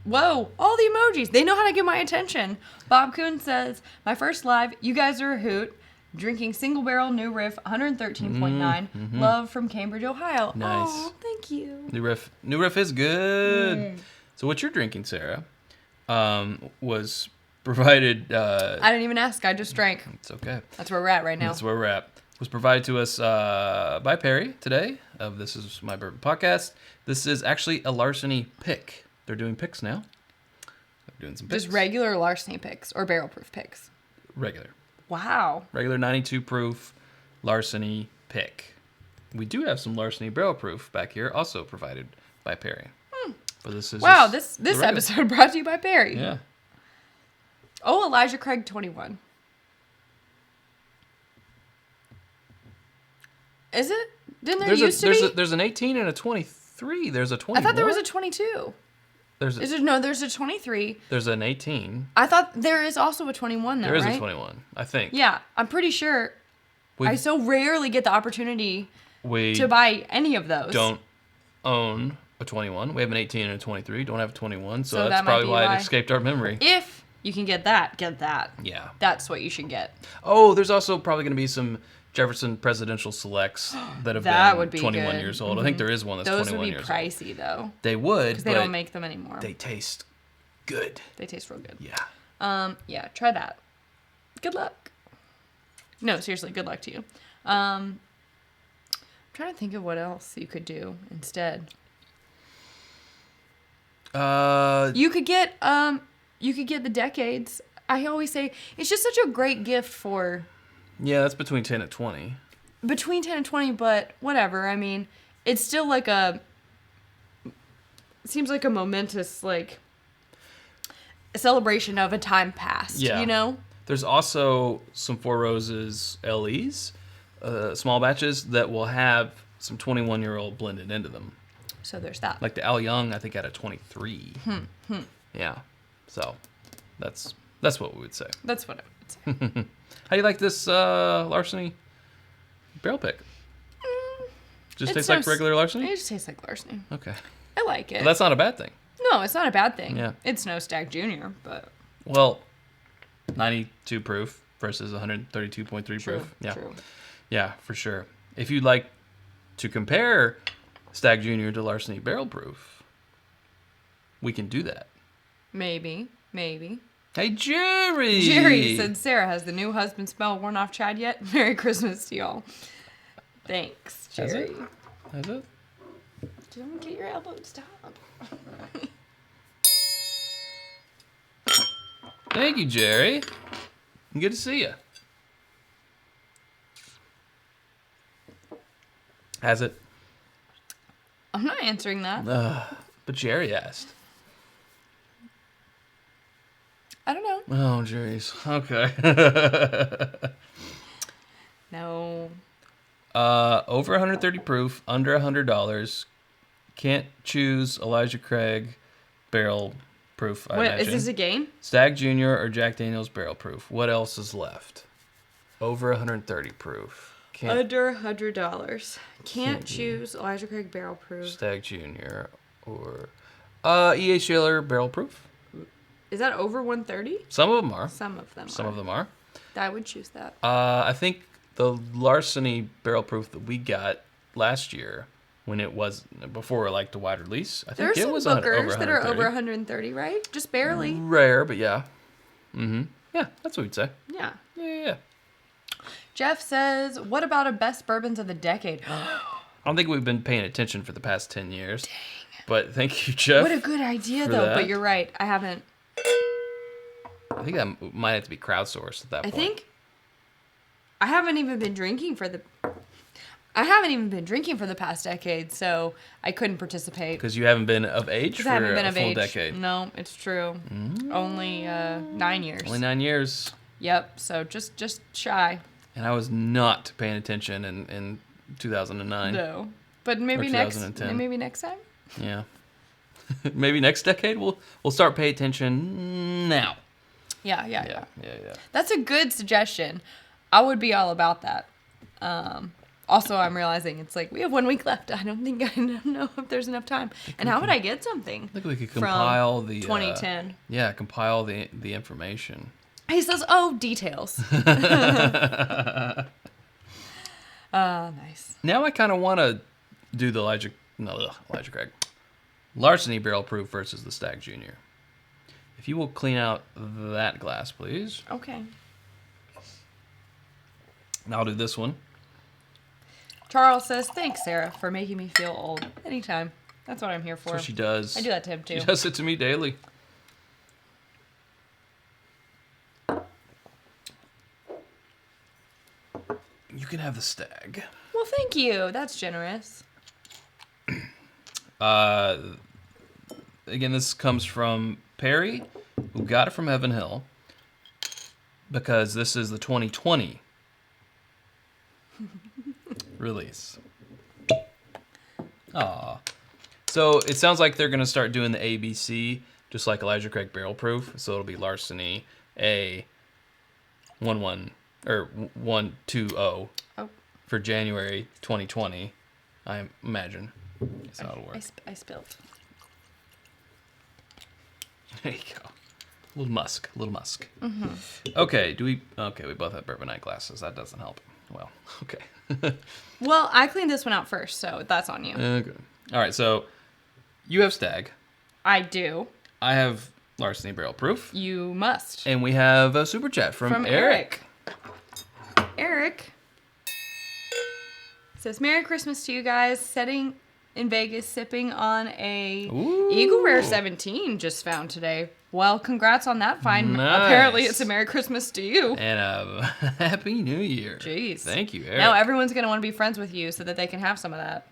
Whoa, all the emojis. They know how to get my attention. Bob Kuhn says, my first live, you guys are a hoot. Drinking single barrel New Riff 113.9. Love from Cambridge, Ohio. Nice. Oh, thank you. New Riff is good. So what you're drinking, Sarah, was provided... I didn't even ask. I just drank. It's okay. That's where we're at right now. That's where we're at. Was provided to us by Perry today of This Is My Bourbon Podcast. This is actually a larceny pick. They're doing picks now. They're doing some picks. Just regular larceny picks or barrel proof picks. Regular. Wow. Regular 92 proof larceny pick. We do have some larceny barrel proof back here, also provided by Perry. But this is this episode brought to you by Perry. Yeah. Oh, Elijah Craig 21. Is it? Didn't there used to be? There's an 18 and a 23. There's a 21. I thought there was a 22. There's a 23. There's an 18. I thought there is also a 21 though, There is right? a 21, I think. Yeah, I'm pretty sure. I so rarely get the opportunity to buy any of those. Don't own a 21. We have an 18 and a 23. Don't have a 21, so that that's might probably be why why. it escaped our memory. If you can get that, get that. Yeah. That's what you should get. Oh, there's also probably going to be some Jefferson Presidential Selects that have That been would be 21 good. years old. I think there is one that's Those 21 would be years pricey old. though. They would, because they don't make them anymore. They taste good. They taste real good. Yeah. Yeah, try that. Good luck. No, seriously, good luck to you. I'm trying to think of what else you could do instead. You could get the decades. I always say it's just such a great gift for. Yeah, that's between 10 and 20. Between 10 and 20, but whatever. I mean, it's still like it seems like a momentous like a celebration of a time past. Yeah. You know. There's also some Four Roses LEs, small batches that will have some 21-year-old blended into them. So there's that. Like the Al Young, I think had a 23. Yeah. So that's what we would say. That's what I would say. How do you like this larceny barrel pick? Just tastes like regular larceny? It just tastes like larceny. Okay. I like it. But that's not a bad thing. No, it's not a bad thing. Yeah. It's no Stagg Jr., but... Well, 92 proof versus 132.3 proof. Yeah. True. Yeah, for sure. If you'd like to compare Stagg Jr. to larceny barrel proof, we can do that. Maybe. Hey, Jerry! Jerry said, Sarah, has the new husband smell worn off Chad yet? Merry Christmas to y'all. Thanks, Jerry. Has it? Don't get your elbow. Stop. Thank you, Jerry. Good to see you. Has it? I'm not answering that. But Jerry asked. I don't know. Oh, jeez. Okay. No. Over 130 proof, under $100. Can't choose Elijah Craig barrel proof. I Wait, imagine. is this a game? Stagg Jr. or Jack Daniel's barrel proof. What else is left? Over 130 proof. Under $100. Can't choose Elijah Craig barrel proof. Stagg Jr. or E.A. Shaler barrel proof. Is that over 130? Some of them are. Some of them Some of them are. I would choose that. I think the larceny barrel proof that we got last year, when it was before like the wide release, I think There are it was some over bookers that are 130. over 130, right? Just barely. Rare, but yeah. Yeah, that's what we'd say. Yeah. Yeah. Jeff says, what about a best bourbons of the decade? I don't think we've been paying attention for the past 10 years. Dang. But thank you, Jeff. What a good idea, though. that. But you're right. I haven't. I think that might have to be crowdsourced at that point. I think I haven't even been drinking for the past decade, so I couldn't participate. Because you haven't been of age for I haven't been a of full age. decade. No, it's true. Only 9 years. Only 9 years. Yep. So just shy. And I was not paying attention in 2009. No. But maybe Or next 2010. maybe next time. Yeah. maybe next decade we'll start paying attention now. Yeah. Yeah. That's a good suggestion. I would be all about that. Also, I'm realizing it's like we have 1 week left. I don't think I know if there's enough time. And how would I get something? I think we could compile from the 2010. Compile the information. He says, "Oh, details." Nice. Now I kind of want to do the Elijah Craig Larceny Barrel Proof versus the Stagg Jr. If you will clean out that glass, please. Okay. And I'll do this one. Charles says, "Thanks, Sarah, for making me feel old. Anytime. That's what I'm here for." That's what she does. I do that to him too. She does it to me daily. You can have the Stagg. Well, thank you. That's generous. Again, this comes from Perry, who got it from Heaven Hill, because this is the 2020 release. Aw. So it sounds like they're going to start doing the ABC, just like Elijah Craig Barrel Proof. So it'll be Larceny A120 for January 2020, I imagine. That's how it'll work. I spilled. There you go. A little musk. Mm-hmm. Okay, we both have Bourbon Night glasses. That doesn't help. Well, okay. Well, I cleaned this one out first, so that's on you. Okay. All right, so you have Stagg. I do. I have Larceny Barrel Proof. You must. And we have a super chat from Eric. Eric says, "Merry Christmas to you guys. Sitting in Vegas, sipping on a Eagle Rare 17 just found today. Well, congrats on that find. Nice. Apparently, it's a Merry Christmas to you. And a Happy New Year. Jeez. Thank you, Eric. Now everyone's going to want to be friends with you so that they can have some of that.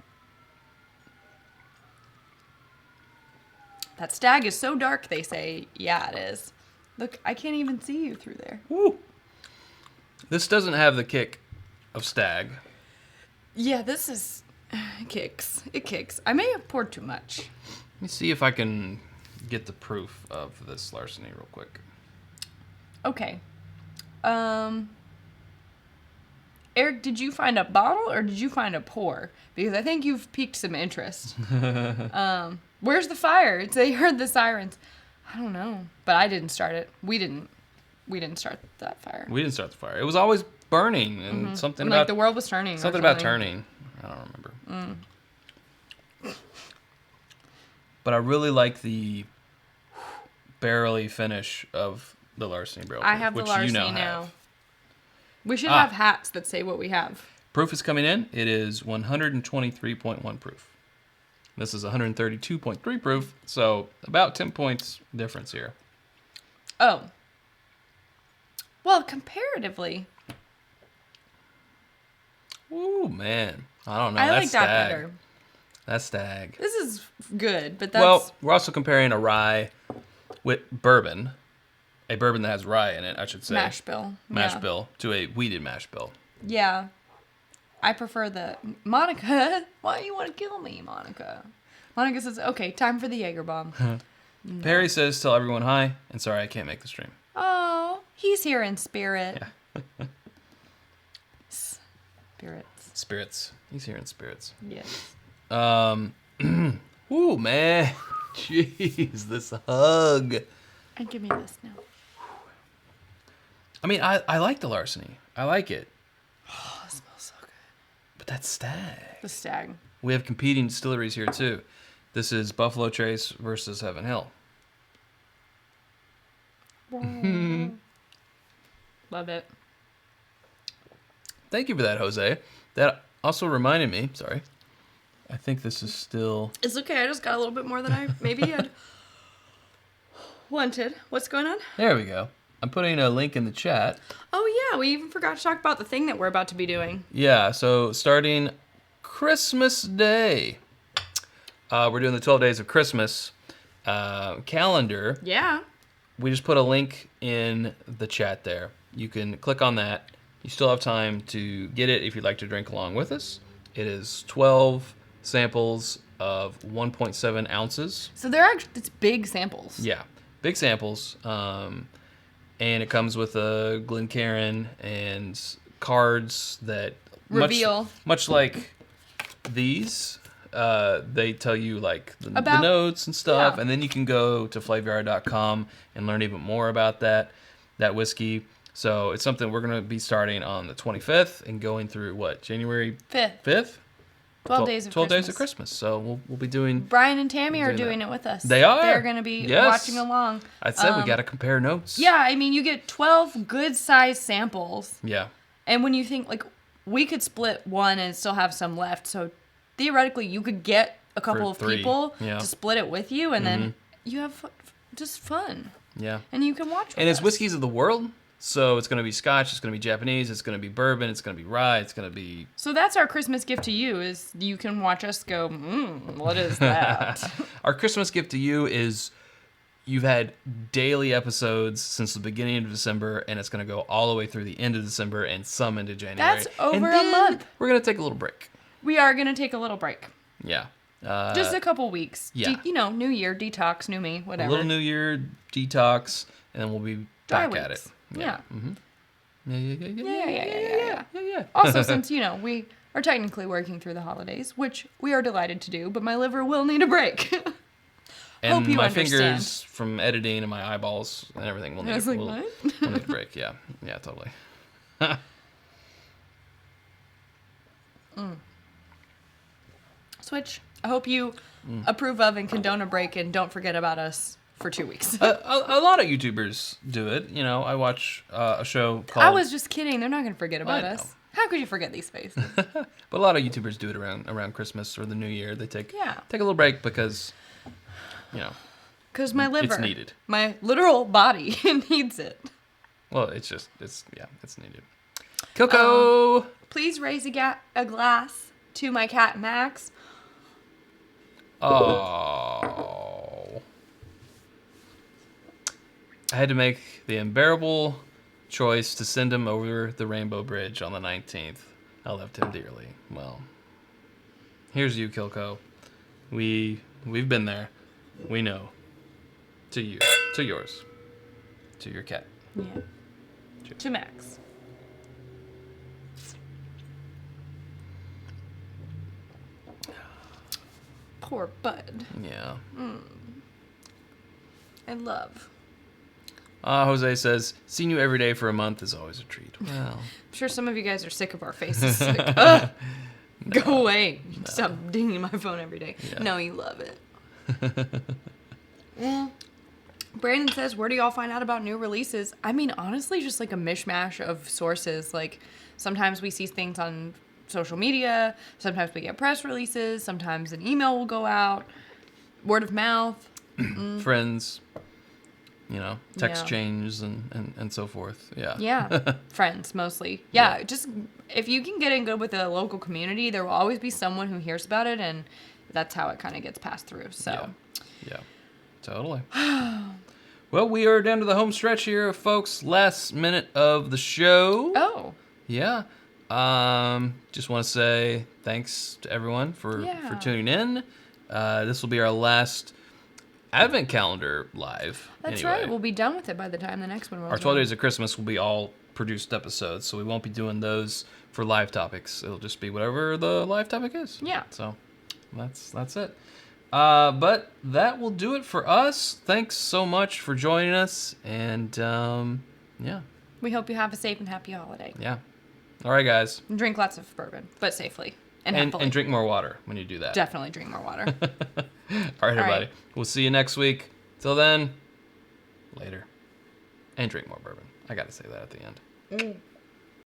That Stagg is so dark, they say. Yeah, it is. Look, I can't even see you through there. Woo. This doesn't have the kick of Stagg. Yeah, this is... It kicks. It kicks. I may have poured too much. Let me see if I can get the proof of this Larceny real quick. Okay. Eric, did you find a bottle or did you find a pour? Because I think you've piqued some interest. Where's the fire? They heard the sirens. I don't know, but I didn't start it. We didn't start that fire. We didn't start the fire. It was always burning and something And, about like the world was turning. something about turning. I don't remember. But I really like the barrely finish of the Larceny Barrel Proof, I have the which Larceny you now now. have. We should have hats that say what we have. Proof is coming in. It is 123.1 proof. This is 132.3 proof, so about 10 points difference here. Oh. Well, comparatively. Ooh, man. I don't know. I That's like that Stagg. better. That's Stagg. This is good, but that's... Well, we're also comparing a rye with bourbon. A bourbon that has rye in it, I should say. Mash bill. Mash Yeah. bill to a wheated mash bill. Yeah. I prefer the... Monica, why you want to kill me, Monica? Monica says, okay, time for the Jaeger bomb. No. Perry says, tell everyone hi, and sorry I can't make the stream. Oh, he's here in spirit. Yeah. Spirits. Spirits. He's here in spirits. Yes. Ooh, man. Jeez, this hug. And give me this now. I mean, I like the Larceny. I like it. Oh, it smells so good. But that's Stagg. The Stagg. We have competing distilleries here, too. This is Buffalo Trace versus Heaven Hill. Love it. Thank you for that, Jose. That also reminded me, sorry. I think this is still... It's okay. I just got a little bit more than I maybe had wanted. What's going on? There we go. I'm putting a link in the chat. Oh, yeah. We even forgot to talk about the thing that we're about to be doing. Yeah, so starting Christmas Day. We're doing the 12 Days of Christmas calendar. Yeah. We just put a link in the chat there. You can click on that. You still have time to get it if you'd like to drink along with us. It is 12 samples of 1.7 ounces. So they're actually, it's big samples. Yeah, big samples. And it comes with a Glencairn and cards that Reveal. much like these. They tell you like the About- notes and stuff, yeah. and then you can go to flavyard.com and learn even more about that whiskey. So it's something we're going to be starting on the 25th and going through January 5th. 12 days of 12 Christmas. days of Christmas. So we'll be doing. Brian and Tammy are doing doing that. it with us. They are. They're going to be Yes. watching along. I said we got to compare notes. Yeah, I mean, you get 12 good sized samples. Yeah. And when you think, like, we could split one and still have some left. So theoretically, you could get a couple of For 3. people Yeah. to split it with you, and then you have just fun. Yeah. And you can watch with And it's us. whiskeys of the world. So it's going to be Scotch, it's going to be Japanese, it's going to be bourbon, it's going to be rye, it's going to be... So that's our Christmas gift to you, is you can watch us go, what is that? Our Christmas gift to you is you've had daily episodes since the beginning of December, and it's going to go all the way through the end of December and some into January. That's over And a then month. We're going to take a little break. We are going to take a little break. Yeah. Just a couple weeks. yeah. New year, detox, new me, A whatever. little New Year detox, and then we'll be Dry back at it. weeks. Yeah. Yeah. Also, since, we are technically working through the holidays, which we are delighted to do, but my liver will need a break. And Hope you my understand. fingers from editing and my eyeballs and everything will I need, was like, we'll what? need a break. Yeah, totally. Switch. I hope you approve of and condone a break, and don't forget about us for 2 weeks. A lot of YouTubers do it. I watch a show called... I was just kidding. They're not going to forget about I know. us. How could you forget these faces? But a lot of YouTubers do it around Christmas or the New Year. They take Yeah. a little break because, Because my liver, it's needed. my literal body needs it. Well, it's needed. Coco! Please raise a glass to my cat Max. Oh. I had to make the unbearable choice to send him over the Rainbow Bridge on the 19th. I loved him dearly. Well, here's you, Kilco. We've been there. We know. To you. To yours. To your cat. Yeah. Cheers. To Max. Poor Bud. Yeah. I love. Jose says, seeing you every day for a month is always a treat. Well, I'm sure some of you guys are sick of our faces. Like, ugh, go away. Stop dinging my phone every day. Yeah. No, you love it. Brandon says, where do y'all find out about new releases? I mean, honestly, just like a mishmash of sources. Like, sometimes we see things on social media. Sometimes we get press releases. Sometimes an email will go out. Word of mouth. friends, text Yeah. chains and so forth. Yeah. Yeah, friends mostly. Yeah, just if you can get in good with the local community, there will always be someone who hears about it, and that's how it kind of gets passed through. So, Yeah. Totally. Well, we are down to the home stretch here, folks. Last minute of the show. oh, Yeah. Just want to say thanks to everyone for tuning in. This will be our last Advent calendar live. that's anyway. right. We'll be done with it by the time the next one rolls Our 12 around. Days of Christmas will be all produced episodes, so we won't be doing those for live topics. It'll just be whatever the live topic is. Yeah. So that's it. But that will do it for us. Thanks so much for joining us, and yeah. We hope you have a safe and happy holiday. Yeah. All right, guys. And drink lots of bourbon, but safely and happily. And drink more water when you do that. Definitely drink more water. All right, everybody. right. We'll see you next week. Till then, later. And drink more bourbon. I got to say that at the end.